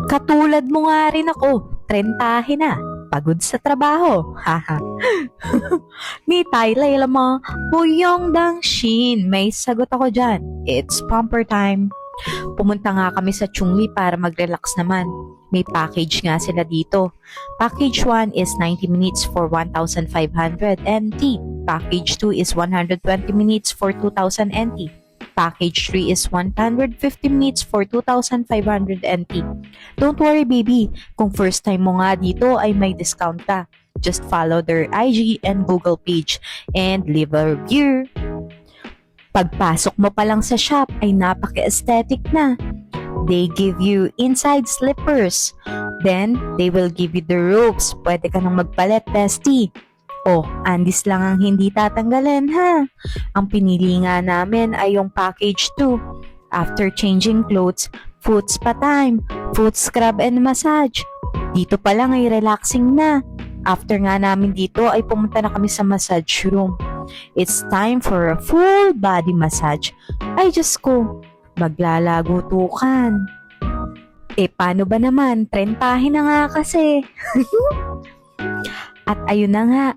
Katulad mo nga rin ako, trentahe na. Pagod sa trabaho. Haha. Ni Taylay lamang, Buyong Dang Shin. May sagot ako dyan. It's pumper time. Pumunta nga kami sa Chungli para mag-relax naman. May package nga sila dito. Package 1 is 90 minutes for 1,500 NT. Package 2 is 120 minutes for 2,000 NT. Package 3 is 150 minutes for 2,500 NT. Don't worry baby, kung first time mo nga dito ay may discount ka. Just follow their IG and Google page and leave a review. Pagpasok mo pa lang sa shop ay napaka-aesthetic na. They give you inside slippers. Then, they will give you the ropes. Pwede ka nang magpalit, bestie. Oh, andis lang ang hindi tatanggalin, ha? Ang pinili nga namin ay yung package 2. After changing clothes, foot spa time, foot scrub and massage. Dito pa lang ay relaxing na. After nga namin dito ay pumunta na kami sa massage room. It's time for a full body massage. Ay, Diyos ko, maglalagutukan. Paano ba naman? Trentahe na nga kasi. At ayun na nga,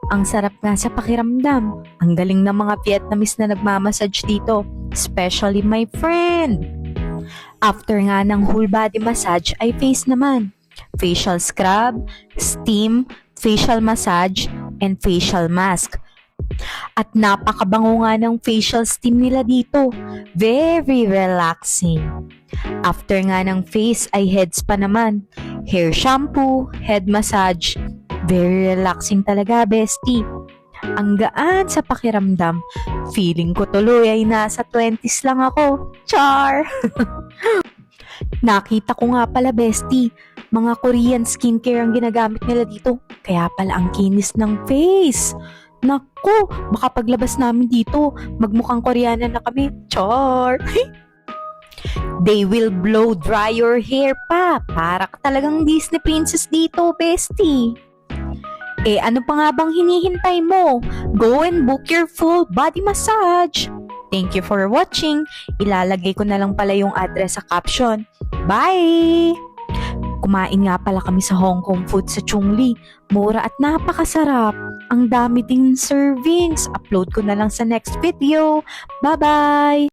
ang sarap nga sa pakiramdam. Ang galing ng mga Vietnamese na nagmamassage dito, especially my friend. After nga ng whole body massage ay face naman. Facial scrub, steam, facial massage, and facial mask. At napakabango nga ng facial steam nila dito. Very relaxing. After nga ng face ay head spa naman. Hair shampoo, head massage. Very relaxing talaga, bestie. Ang gaan sa pakiramdam. Feeling ko tuloy ay nasa 20s lang ako. Char! Nakita ko nga pala, bestie. Mga Korean skincare ang ginagamit nila dito. Kaya pala ang kinis ng face. Naku, baka paglabas namin dito, magmukhang Koreana na kami. Char! They will blow dry your hair pa. Para ka talagang Disney princess dito, bestie. Ano pa nga bang hinihintay mo? Go and book your full body massage. Thank you for watching. Ilalagay ko na lang pala yung address sa caption. Bye! Kumain nga pala kami sa Hong Kong food sa Chungli. Mura at napakasarap. Ang dami ding servings. Upload ko na lang sa next video. Bye-bye!